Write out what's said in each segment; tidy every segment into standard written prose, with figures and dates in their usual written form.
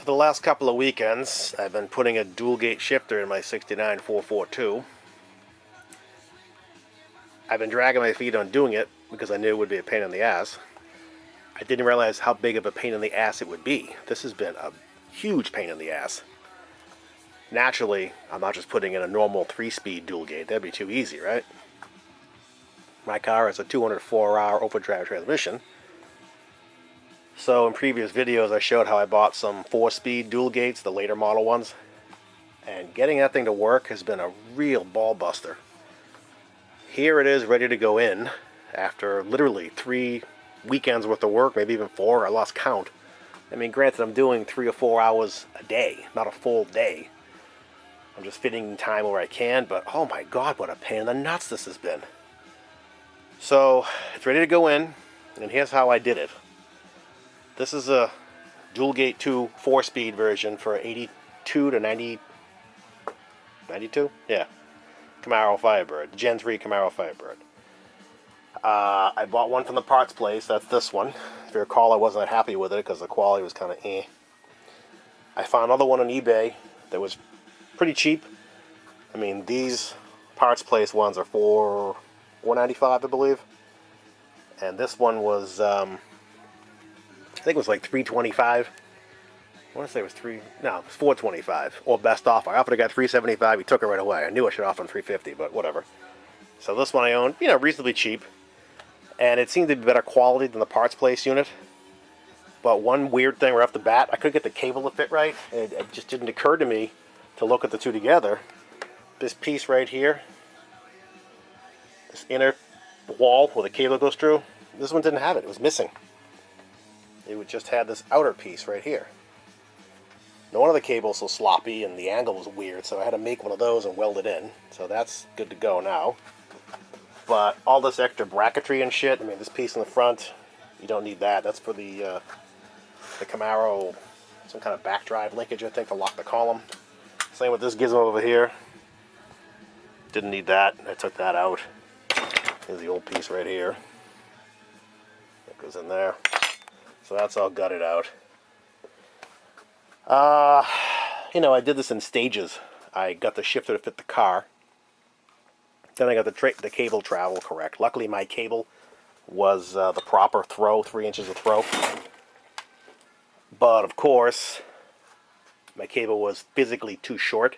the last couple of weekends, I've been putting a dual gate shifter in my 69 442. I've been dragging my feet on doing it because I knew it would be a pain in the ass. I didn't realize how big of a pain in the ass it would be. This has been a huge pain in the ass. Naturally, I'm not just putting in a normal 3-speed dual gate. That'd be too easy, right? My car has a 204-hour overdrive transmission. So in previous videos I showed how I bought some 4-speed dual gates, the later model ones. And getting that thing to work has been a real ball buster. Here it is ready to go in after literally 3 weekends worth of work, maybe even 4. I lost count. I mean, granted, I'm doing 3 or 4 hours a day, not a full day. I'm just fitting time where I can, but oh my god, what a pain in the nuts this has been. So it's ready to go in, and here's how I did it. This is a dual gate 2 4-speed version for 82 to 90, 92? Yeah. Camaro Firebird, Gen 3 Camaro Firebird. I bought one from the parts place, that's this one. If you recall, I wasn't happy with it because the quality was kind of eh. I found another one on eBay that was pretty cheap. I mean, these parts place ones are for $4.95, I believe. And this one was, I think it was like $3.25. I want to say it was $4.25 or best offer. I offered a guy $3.75. He took it right away. I knew I should offer him $3.50, but whatever. So this one I owned, reasonably cheap, and it seemed to be better quality than the parts place unit. But one weird thing right off the bat, I couldn't get the cable to fit right. It just didn't occur to me to look at the two together. This piece right here, this inner wall where the cable goes through, this one didn't have it. It was missing. It just had this outer piece right here. No wonder the cable's so sloppy and the angle was weird, so I had to make one of those and weld it in. So that's good to go now. But all this extra bracketry and shit, I mean, this piece in the front, you don't need that. That's for the Camaro, some kind of back drive linkage, I think, to lock the column. Same with this gizmo over here. Didn't need that. I took that out. Here's the old piece right here. That goes in there. So that's all gutted out. I did this in stages. I got the shifter to fit the car. Then I got the cable travel correct. Luckily, my cable was the proper throw, 3 inches of throw. But, of course, my cable was physically too short.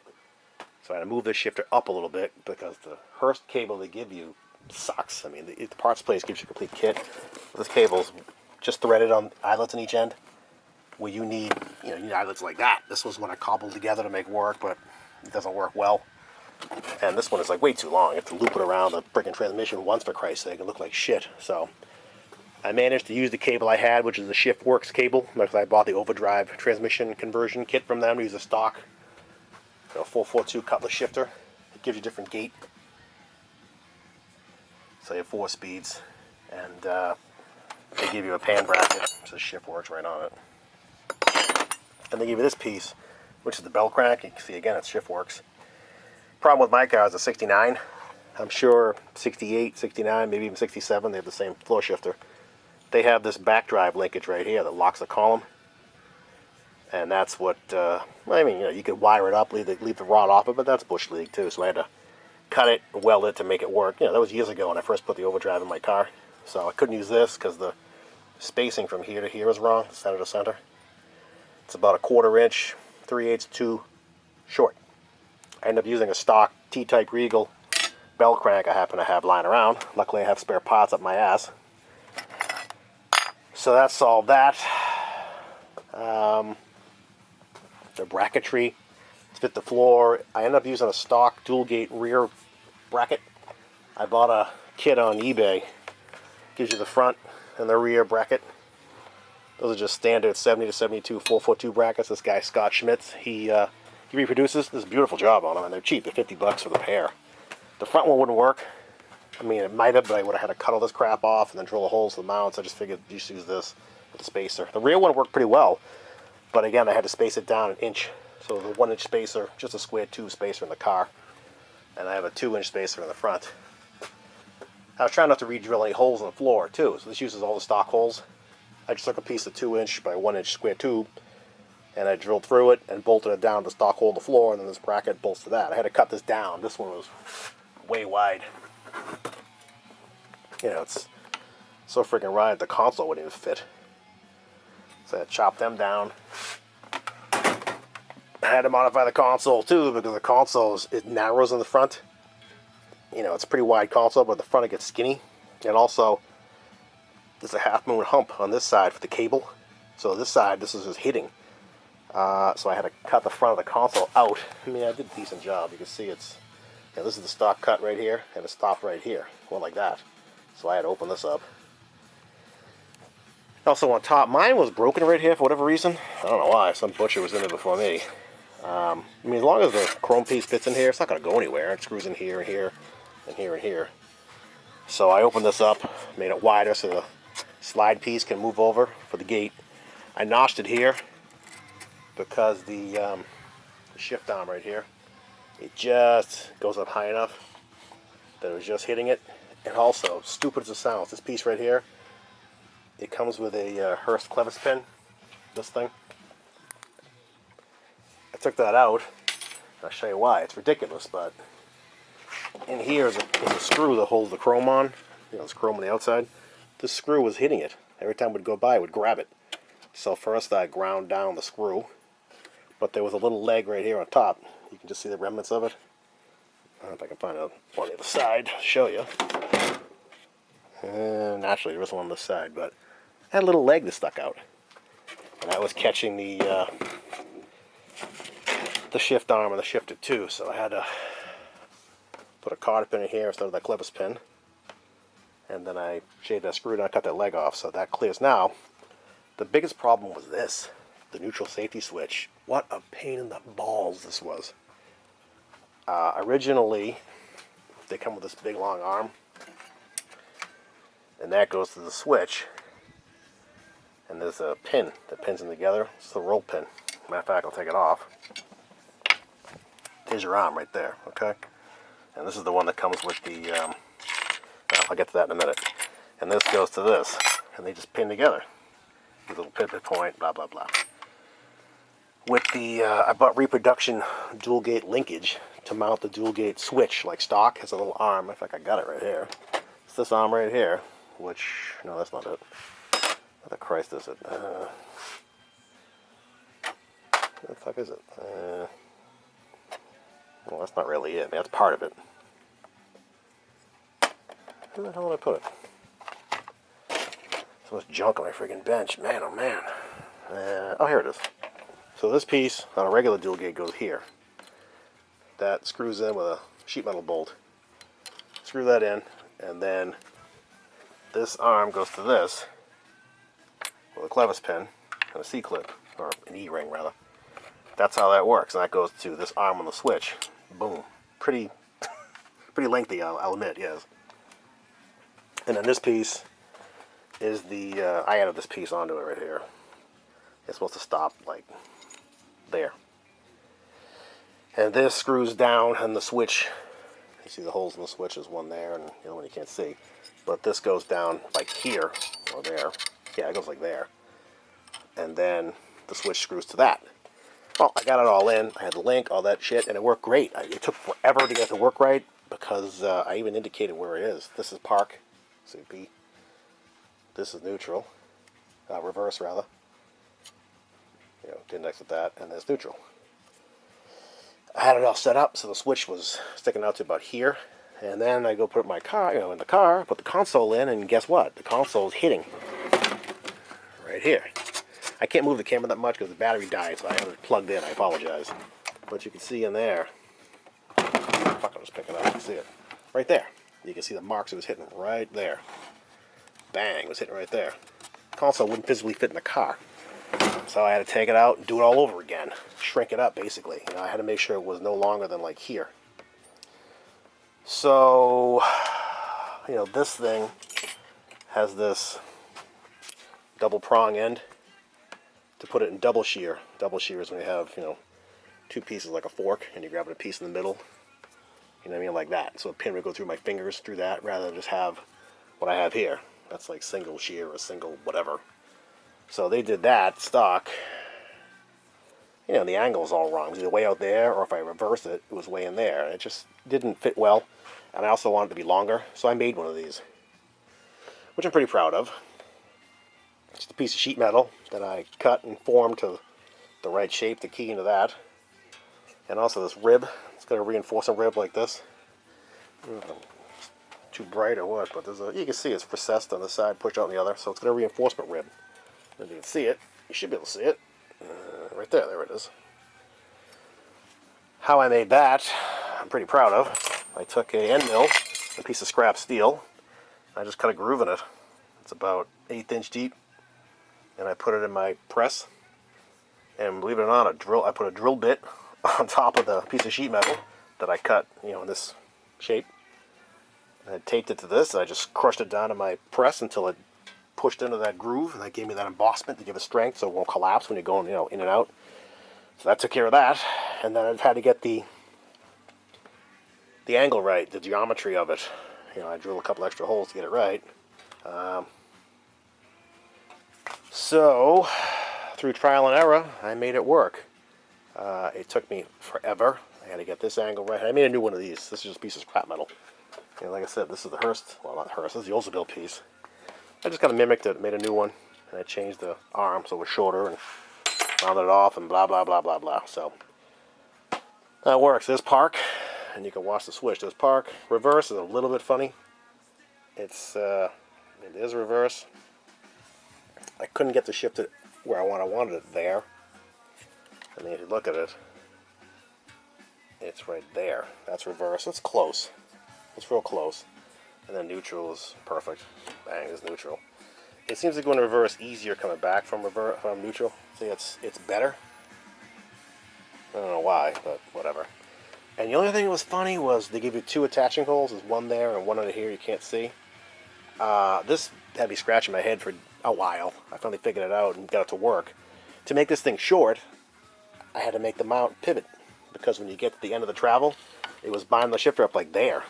So I had to move the shifter up a little bit because the Hurst cable they give you sucks. I mean, the parts place gives you a complete kit. This cable's just threaded on eyelets on each end. Where you need eyelets like that. This was what I cobbled together to make work, but it doesn't work well. And this one is like way too long. You have to loop it around the freaking transmission once, for Christ's sake. It looked like shit. So I managed to use the cable I had, which is the ShiftWorks cable. Because I bought the overdrive transmission conversion kit from them. I use a stock 442 cutlass shifter. It gives you different gate. So you have 4 speeds. And they give you a pan bracket. It says ShiftWorks right on it. And they give you this piece, which is the bell crank. You can see again, it's ShiftWorks. Problem with my car is a 69. I'm sure 68, 69, maybe even 67, they have the same floor shifter. They have this back drive linkage right here that locks the column. And that's what, you could wire it up, leave the rod off it, but that's bush league too. So I had to cut it, weld it to make it work. That was years ago when I first put the overdrive in my car. So I couldn't use this because the spacing from here to here is wrong, center to center. It's about a 1/4 inch, 3/8 too short. I ended up using a stock T-type Regal bell crank I happen to have lying around. Luckily I have spare parts up my ass. So that solved that. The bracketry to fit the floor. I ended up using a stock dual gate rear bracket. I bought a kit on eBay. Gives you the front and the rear bracket. Those are just standard 70 to 72 442 brackets. This guy, Scott Schmitz, he reproduces. This is a beautiful job on them, and they're cheap. They're $50 for the pair. The front one wouldn't work. I mean, it might have, but I would have had to cut all this crap off and then drill the holes to the mounts. I just figured just use this with the spacer. The rear one worked pretty well, but again, I had to space it down 1 inch. So the 1 inch spacer, just a square tube spacer in the car, and I have a 2-inch spacer in the front. I was trying not to re-drill any holes in the floor too, so this uses all the stock holes. I just took a piece of 2-inch by 1-inch square tube and I drilled through it and bolted it down to the stock hole in the floor, and then this bracket bolts to that. I had to cut this down. This one was way wide. You know, it's so freaking wide the console wouldn't even fit. So I had to chop them down. I had to modify the console too, because the console it narrows in the front. You know, it's a pretty wide console, but the front it gets skinny. And also, there's a half moon hump on this side for the cable. So this side, this is just hitting. So I had to cut the front of the console out. I mean, I did a decent job. You can see it's, you know, this is the stock cut right here, and it stopped right here. Well, like that. So I had to open this up. Also on top, mine was broken right here for whatever reason. I don't know why. Some butcher was in it before me. I mean, as long as the chrome piece fits in here, it's not going to go anywhere. It screws in here and here and here and here. So I opened this up, made it wider so the slide piece can move over for the gate. I notched it here because the shift arm right here, it just goes up high enough that it was just hitting it. And also, stupid as it sounds, this piece right here, it comes with a Hurst clevis pin, this thing. I took that out. I'll show you why. It's ridiculous, but in here is a screw that holds the chrome on. You know, it's chrome on the outside. This screw was hitting it. Every time we'd go by, it would grab it. So first I ground down the screw, but there was a little leg right here on top. You can just see the remnants of it. I don't know if I can find one on the other side to show you. And naturally, there was one on the side, but I had a little leg that stuck out. And that was catching the shift arm and the shifter too, so I had to put a cotter pin in here instead of that clevis pin. And then I shaved that screw and I cut that leg off, so that clears now. The biggest problem was this, the neutral safety switch. What a pain in the balls this was. Originally, they come with this big long arm, and that goes to the switch, and there's a pin that pins them together. It's the roll pin. Matter of fact, I'll take it off. Here's your arm right there, okay? And this is the one that comes with the, I'll get to that in a minute. And this goes to this, and they just pin together. With a little pivot point, blah, blah, blah. With the, I bought reproduction dual gate linkage to mount the dual gate switch, like stock. Has a little arm. In fact, I got it right here. It's this arm right here, which, no, that's not it. What the Christ is it? What the fuck is it? Well, that's not really it. I mean, that's part of it. Where the hell did I put it? So much junk on my friggin' bench. Man, oh man. Oh, here it is. So this piece on a regular dual gate goes here. That screws in with a sheet metal bolt. Screw that in, and then this arm goes to this with a clevis pin and a C-clip, or an E-ring rather. That's how that works, and that goes to this arm on the switch. Boom. Pretty lengthy, I'll admit, yes. And then this piece is the, I added this piece onto it right here. It's supposed to stop, like, there. And this screws down, and the switch, you see the holes in the switch, there's one there, and the other one you can't see. But this goes down, like here, or there. Yeah, it goes like there. And then the switch screws to that. Well, I got it all in. I had the link, all that shit, and it worked great. It took forever to get it to work right because I even indicated where it is. This is park, CP. This is neutral, reverse rather. You know, didn't exit that, and there's neutral. I had it all set up so the switch was sticking out to about here, and then I go put my car, in the car, put the console in, and guess what? The console's hitting right here. I can't move the camera that much because the battery died, so I have it plugged in. I apologize. But you can see in there, fuck, I was picking up, you can see it. Right there. You can see the marks it was hitting right there. Bang, it was hitting right there. The console wouldn't physically fit in the car. So I had to take it out and do it all over again. Shrink it up, basically. I had to make sure it was no longer than like here. So, this thing has this double prong end to put it in double shear. Double shear is when you have, two pieces like a fork, and you grab a piece in the middle. You know what I mean? Like that. So a pin would go through my fingers through that, rather than just have what I have here. That's like single shear or single whatever. So they did that stock. you know, the angle was all wrong. It was either way out there, or if I reverse it, it was way in there. It just didn't fit well, and I also wanted it to be longer, so I made one of these, which I'm pretty proud of. It's just a piece of sheet metal that I cut and formed to the right shape, the key into that. And also this rib, it's got a reinforcing rib like this. Too bright or what, but there's you can see it's recessed on the side, pushed out on the other, so it's got a reinforcement rib. If you can see it, you should be able to see it. Right there, there it is. How I made that, I'm pretty proud of. I took a end mill, a piece of scrap steel, I just cut a groove in it. It's about 1/8 inch deep, and I put it in my press. And believe it or not, I put a drill bit on top of the piece of sheet metal that I cut, you know, in this shape. And I taped it to this, and I just crushed it down in my press until it pushed into that groove, and that gave me that embossment to give it strength so it won't collapse when you're going, you know, in and out. So that took care of that. And then I had to get the angle right, the geometry of it. You know, I drilled a couple extra holes to get it right. So through trial and error, I made it work. It took me forever. I had to get this angle right. I made a new one of these. This is just a piece of scrap metal. You know, like I said, this is the Hurst. Well, not Hurst. This is the Oldsmobile piece. I just kind of mimicked it, made a new one, and I changed the arm so it was shorter and rounded it off and blah, blah, blah, blah, blah. So that works. There's park, and you can watch the switch. There's park. Reverse is a little bit funny. It is reverse. I couldn't get to shift it where I wanted it there. I mean, if you look at it, it's right there. That's reverse. It's close. It's real close. And then neutral is perfect. Bang is neutral. It seems to go in reverse easier coming back from neutral. See, it's better. I don't know why, but whatever. And the only thing that was funny was they give you 2 attaching holes. There's one there and one under here you can't see. This had me scratching my head for a while. I finally figured it out and got it to work. To make this thing short, I had to make the mount pivot, because when you get to the end of the travel, it was binding the shifter up like there.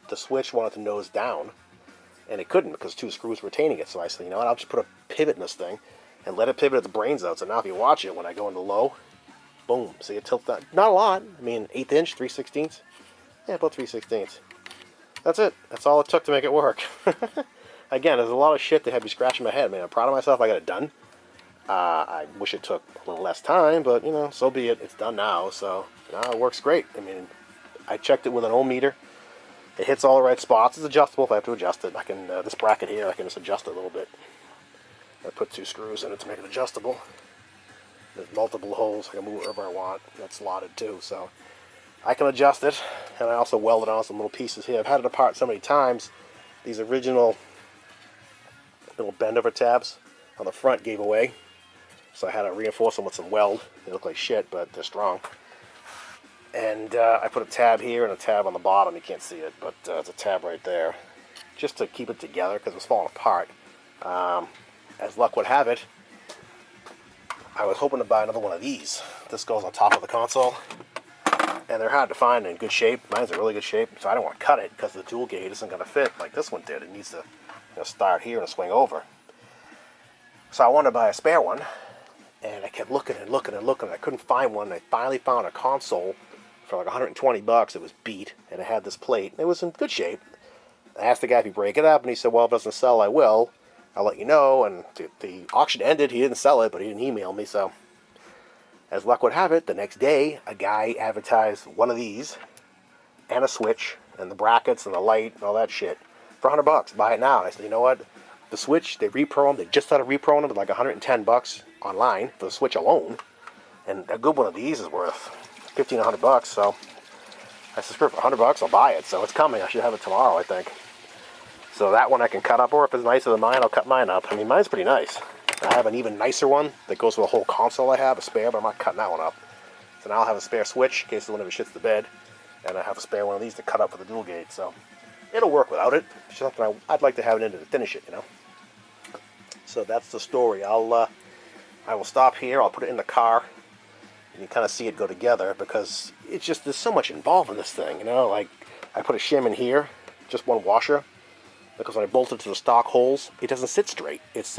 The switch wanted to nose down, and it couldn't because 2 screws were retaining it. So I said, you know what, I'll just put a pivot in this thing and let it pivot its brains out. So now if you watch it, when I go into low, boom, see it tilts down. Not a lot. I mean, 1/8 inch, 3/16. Yeah, about 3/16. That's it. That's all it took to make it work. Again, there's a lot of shit that had me scratching my head. I mean, I'm proud of myself. I got it done. I wish it took a little less time, but, you know, so be it. It's done now, so now it works great. I mean, I checked it with an ohm meter. It hits all the right spots. It's adjustable if I have to adjust it. I can, this bracket here, I can just adjust it a little bit. I put 2 screws in it to make it adjustable. There's multiple holes. I can move it wherever I want. That's slotted too, so I can adjust it. And I also welded on some little pieces here. I've had it apart so many times. These original little bend over tabs on the front gave away. So I had to reinforce them with some weld. They look like shit, but they're strong. And I put a tab here and a tab on the bottom. You can't see it, but it's a tab right there, just to keep it together because it was falling apart. As luck would have it, I was hoping to buy another one of these. This goes on top of the console, and they're hard to find in good shape. Mine's in really good shape, so I don't want to cut it because the dual gate isn't going to fit like this one did. It needs to, you know, start here and swing over. So I wanted to buy a spare one, and I kept looking and looking and looking. I couldn't find one. I finally found a console for like 120 bucks. It was beat, and it had this plate. It was in good shape. I asked the guy if he'd break it up, and he said, well, if it doesn't sell, I will. I'll let you know. And the auction ended. He didn't sell it, but he didn't email me. So as luck would have it, the next day, a guy advertised one of these and a switch and the brackets and the light and all that shit for 100 bucks. Buy it now. And I said, you know what? The switch, they repro them. They just started repro them for like 110 bucks online for the switch alone. And a good one of these is worth 1,500 bucks. So I said, for 100 bucks, I'll buy it. So it's coming. I should have it tomorrow, I think. So that one I can cut up, or if it's nicer than mine, I'll cut mine up. I mean, mine's pretty nice. I have an even nicer one that goes with a whole console I have, a spare, but I'm not cutting that one up. So now I'll have a spare switch in case one of it shits the bed. And I have a spare one of these to cut up for the dual gate. So it'll work without it. It's just something I'd like to have it in to finish it, you know. So that's the story. I will stop here. I'll put it in the car. You can kind of see it go together because it's just, there's so much involved in this thing, you know. Like, I put a shim in here, just one washer, because when I bolt it to the stock holes, it doesn't sit straight. It's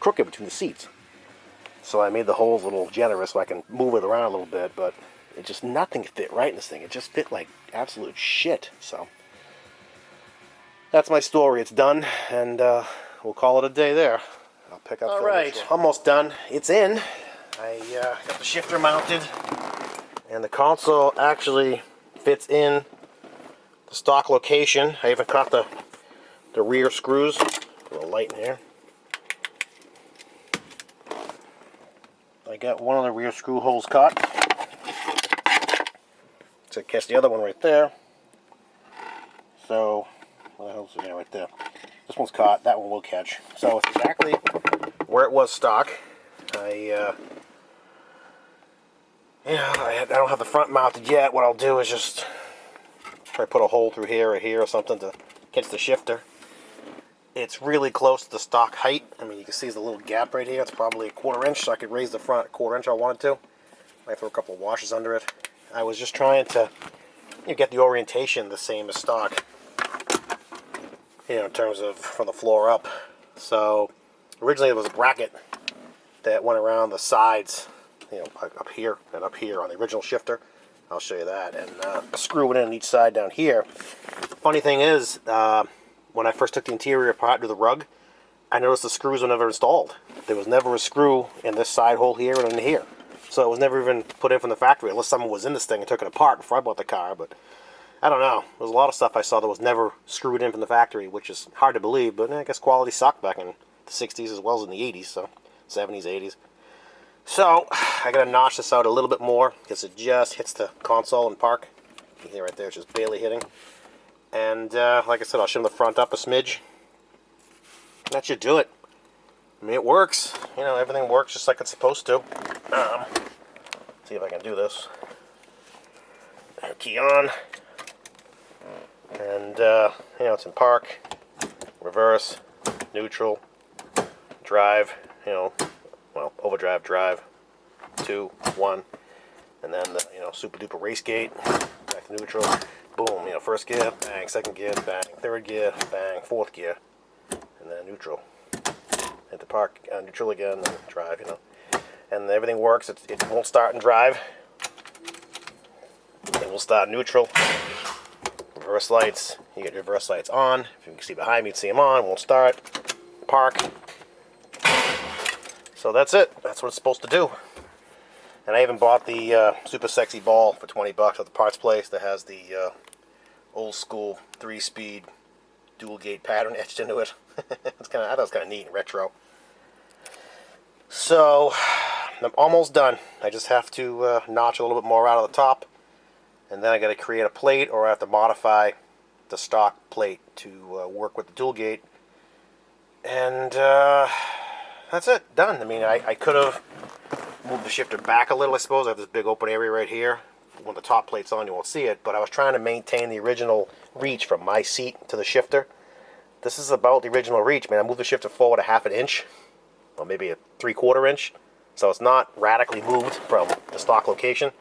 crooked between the seats. So I made the holes a little generous so I can move it around a little bit, but it just, nothing fit right in this thing. It just fit like absolute shit. So that's my story. It's done, and we'll call it a day there. I'll pick up. All right, almost done. It's in. I got the shifter mounted, and the console actually fits in the stock location. I even caught the rear screws. A little light in here. I got one of the rear screw holes caught. So catch the other one right there. So, what the hell's it? Yeah, right there. This one's caught. That one will catch. So it's exactly where it was stock. I don't have the front mounted yet. What I'll do is just try to put a hole through here or something to catch the shifter. It's really close to the stock height. I mean, you can see there's a little gap right here. It's probably a 1/4 inch, so I could raise the front a 1/4 inch if I wanted to. I throw a couple of washers under it. I was just trying to get the orientation the same as stock, in terms of from the floor up. So originally it was a bracket that went around the sides, up here and up here on the original shifter. I'll show you that, and screw it in each side down here. Funny thing is, when I first took the interior apart to the rug, I noticed the screws were never installed. There was never a screw in this side hole here and in here. So it was never even put in from the factory, unless someone was in this thing and took it apart before I bought the car. But I don't know. There's a lot of stuff I saw that was never screwed in from the factory, which is hard to believe, but I guess quality sucked back in the 60s as well as in the 80s, so 70s, 80s. So I gotta notch this out a little bit more because it just hits the console and park. You can hear right there, it's just barely hitting. And like I said, I'll shim the front up a smidge. That should do it. I mean, it works. Everything works just like it's supposed to. See if I can do this. Key on. And, it's in park, reverse, neutral, drive, overdrive, drive, 2, 1, and then the, super duper race gate, back to neutral, boom, first gear, bang, second gear, bang, third gear, bang, fourth gear, and then neutral, into park, neutral again, and drive, and everything works. It won't start and drive. It will start neutral. Reverse lights, you get your reverse lights on. If you can see behind me, you can see them on. Won't start. Park. So that's it. That's what it's supposed to do. And I even bought the super sexy ball for 20 bucks at the parts place that has the old school 3-speed dual gate pattern etched into it. I thought it was kind of neat and retro. So I'm almost done. I just have to notch a little bit more out of the top. And then I got to create a plate, or I have to modify the stock plate to work with the dual gate. And that's it, done. I mean, I could have moved the shifter back a little, I suppose. I have this big open area right here. When the top plate's on, you won't see it. But I was trying to maintain the original reach from my seat to the shifter. This is about the original reach, man. I moved the shifter forward a 1/2 inch, or maybe a 3/4 inch. So it's not radically moved from the stock location.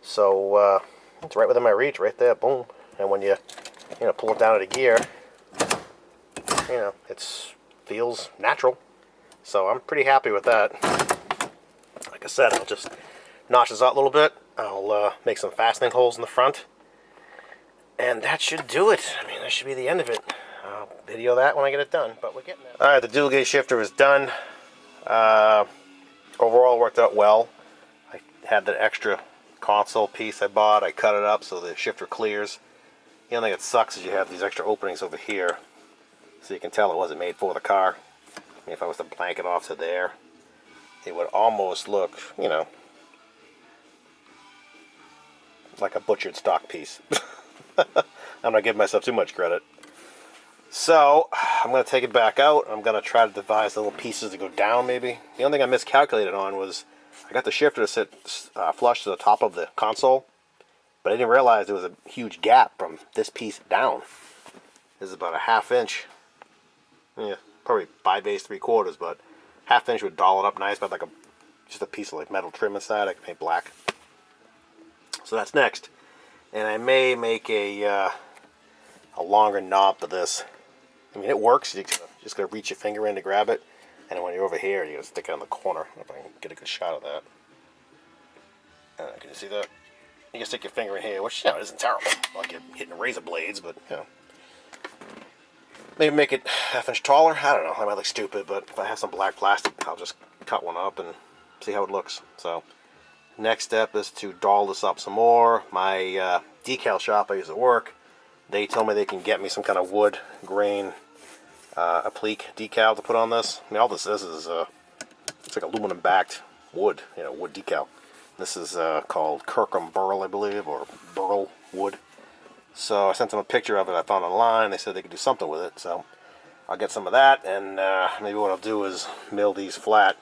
So it's right within my reach, right there, boom. And when you pull it down at a gear, it feels natural. So I'm pretty happy with that. Like I said, I'll just notch this out a little bit. I'll make some fastening holes in the front, and that should do it. I mean, that should be the end of it. I'll video that when I get it done, but we're getting there. All right, the dual gate shifter is done. Overall, it worked out well. I had that extra console piece I bought. I cut it up so the shifter clears. The only thing that sucks is you have these extra openings over here, so you can tell it wasn't made for the car. I mean, if I was to blank it off to there, it would almost look, like a butchered stock piece. I'm not giving myself too much credit. So I'm going to take it back out. I'm going to try to devise the little pieces to go down, maybe. The only thing I miscalculated on was I got the shifter to sit flush to the top of the console, but I didn't realize there was a huge gap from this piece down. This is about a 1/2 inch. Yeah, probably 5/8, 3/4, but 1/2 inch would doll it up nice, but like just a piece of like metal trim inside. I can paint black. So that's next, and I may make a longer knob for this. I mean, it works. You're just gonna reach your finger in to grab it. And when you're over here, you gotta stick it on the corner. If I can get a good shot of that. Can you see that? You can stick your finger in here, which, you know, isn't terrible. Like you're hitting razor blades, but, you know. Maybe make it half-inch taller. I don't know. I might look stupid, but if I have some black plastic, I'll just cut one up and see how it looks. So, next step is to doll this up some more. My decal shop I use at work, they told me they can get me some kind of wood grain applique decal to put on this. I mean, all this is it's like aluminum backed wood, you know, wood decal. This is called Kirkham Burl, I believe, or Burl wood. So I sent them a picture of it I found online. They said they could do something with it, so I'll get some of that, and maybe what I'll do is mill these flat,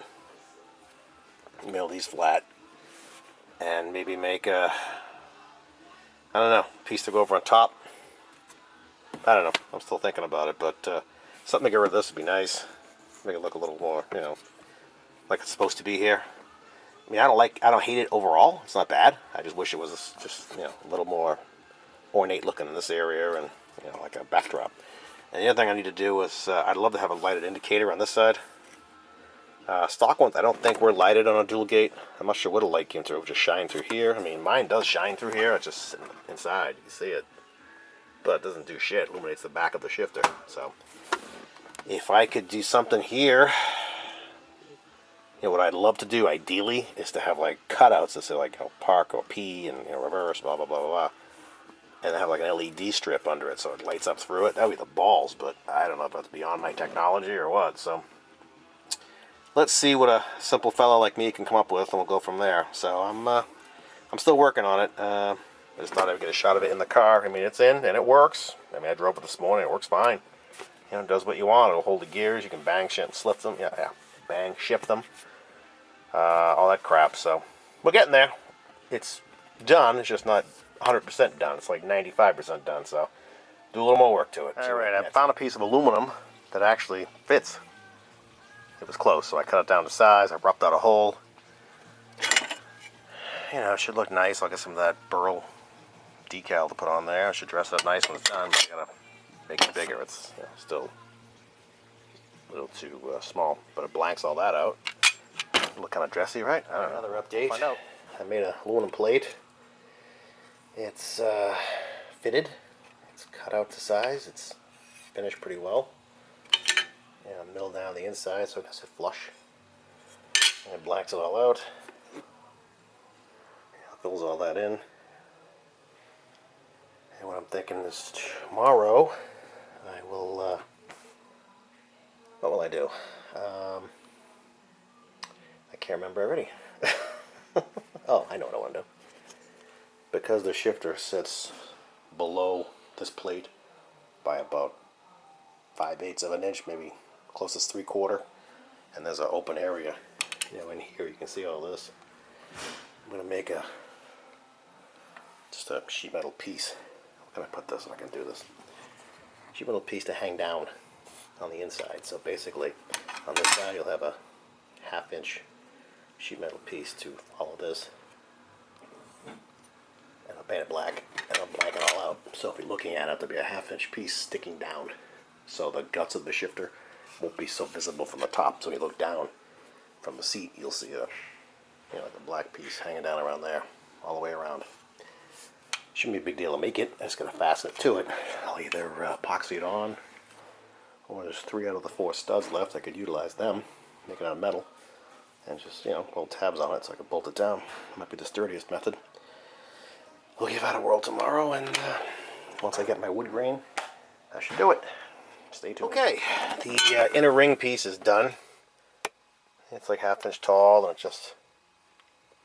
and maybe make a, I don't know, piece to go over on top. I don't know. I'm still thinking about it, but something to get rid of this would be nice. Make it look a little more, you know, like it's supposed to be here. I mean, I don't hate it overall. It's not bad. I just wish it was just, you know, a little more ornate looking in this area, and, you know, like a backdrop. And the other thing I need to do is I'd love to have a lighted indicator on this side. Stock ones I don't think were lighted on a dual gate. I'm not sure what a light came through. It would just shine through here. I mean, mine does shine through here. It's just sitting inside. You can see it, but it doesn't do shit. It illuminates the back of the shifter. So if I could do something here, you know, what I'd love to do ideally is to have like cutouts that say, like, you know, park or P and, you know, reverse, blah blah blah blah blah, and have like an LED strip under it so it lights up through it. That would be the balls, but I don't know if that's beyond my technology or what. So let's see what a simple fellow like me can come up with, and we'll go from there. So I'm still working on it. I just thought I'd get a shot of it in the car. I mean, it's in and it works. I mean, I drove it this morning. It works fine. You know, it does what you want. It'll hold the gears. You can bang shit and slip them. Yeah, bang, shift them. All that crap. So we're getting there. It's done. It's just not 100% done. It's like 95% done. So do a little more work to it. All right, I found a piece of aluminum that actually fits. It was close, so I cut it down to size. I roughed out a hole. You know, it should look nice. I'll get some of that burl decal to put on there. I should dress it up nice when it's done, but I gotta make it bigger. It's, you know, still a little too small, but it blanks all that out. Look kind of dressy, right? I don't know. Another update. Find out. I made an aluminum plate. It's fitted. It's cut out to size. It's finished pretty well. And mill down the inside so it does it flush. And it blacks it all out. Fills all that in. And what I'm thinking is tomorrow I will, what will I do? I can't remember already. Oh, I know what I want to do. Because the shifter sits below this plate by about 5/8 of an inch, maybe closest 3/4, and there's an open area, you know, in here. You can see all this. I'm gonna make just a sheet metal piece. How can I put this? I can do this. Sheet metal piece to hang down on the inside. So basically, on this side you'll have a 1/2 inch sheet metal piece to follow this, and I'll paint it black, and I'll blank it all out. So if you're looking at it, there'll be a 1/2 inch piece sticking down, so the guts of the shifter won't be so visible from the top. So when you look down from the seat, you'll see a, you know, like a black piece hanging down around there, all the way around. Shouldn't be a big deal to make it. I'm just going to fasten it to it. I'll either epoxy it on, or there's 3 out of the 4 studs left. I could utilize them, make it out of metal, and just, you know, hold tabs on it so I can bolt it down. Might be the sturdiest method. We'll give that a whirl tomorrow, and once I get my wood grain, I should do it. Stay tuned. Okay, the inner ring piece is done. It's like 1/2 inch tall, and it just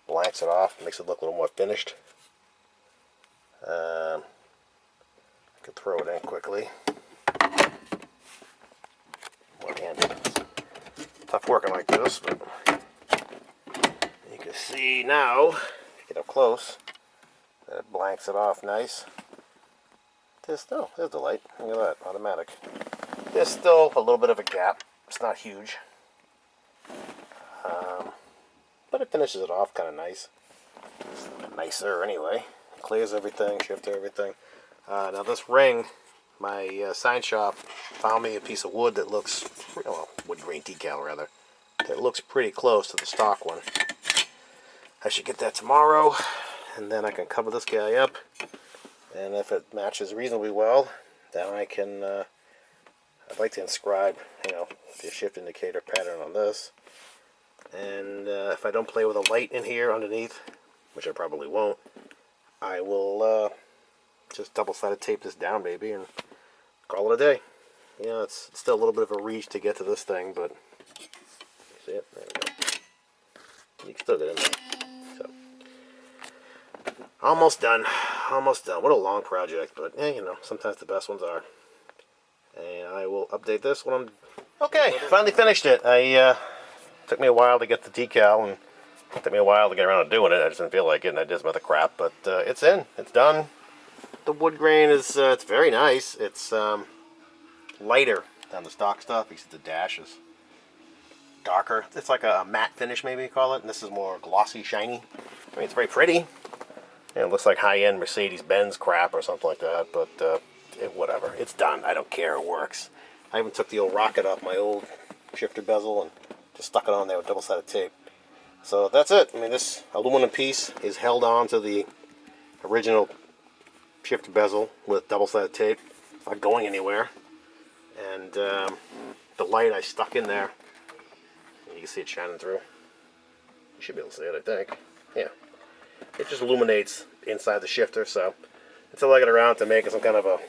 blanks it off, makes it look a little more finished. I can throw it in quickly. One-handed. Tough working like this, but you can see now, get up close, that it blanks it off nice. There's the light. Look at that, automatic. There's still a little bit of a gap. It's not huge. But it finishes it off kind of nice. Nicer anyway. Clears everything, shifter everything. Now this ring my sign shop found me a piece of wood that looks, well, wood grain decal rather, that looks pretty close to the stock one. I should get that tomorrow, and then I can cover this guy up, and if it matches reasonably well, then I can, I'd like to inscribe, the shift indicator pattern on this, and if I don't play with a light in here underneath, which I probably won't, I will just double-sided tape this down, baby, and call it a day. It's still a little bit of a reach to get to this thing, but see it? There we go. You can still get in there. So, almost done. Almost done. What a long project, but sometimes the best ones are. And I will update this when I'm... Okay, finally finished it. Took me a while to get the decal, and it took me a while to get around to doing it. I just didn't feel like it, and I did some other crap, but it's in. It's done. The wood grain is it's very nice. It's lighter than the stock stuff because the dash is darker. It's like a matte finish, maybe you call it, and this is more glossy, shiny. I mean, it's very pretty. It looks like high-end Mercedes-Benz crap or something like that, but whatever. It's done. I don't care. It works. I even took the old rocket off my old shifter bezel and just stuck it on there with double-sided tape. So that's it. I mean, this aluminum piece is held on to the original shifter bezel with double-sided tape. It's not going anywhere. And the light I stuck in there, you can see it shining through. You should be able to see it, I think. Yeah. It just illuminates inside the shifter, so until I get around to making some kind of a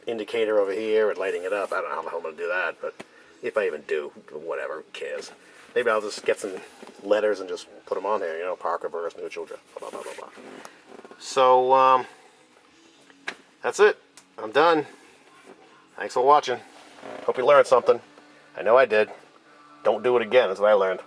indicator over here and lighting it up, I don't know how I'm going to do that, but if I even do, whatever, who cares. Maybe I'll just get some letters and just put them on here, park, reverse, neutral, blah, blah, blah, blah. So, that's it. I'm done. Thanks for watching. Hope you learned something. I know I did. Don't do it again, that's what I learned.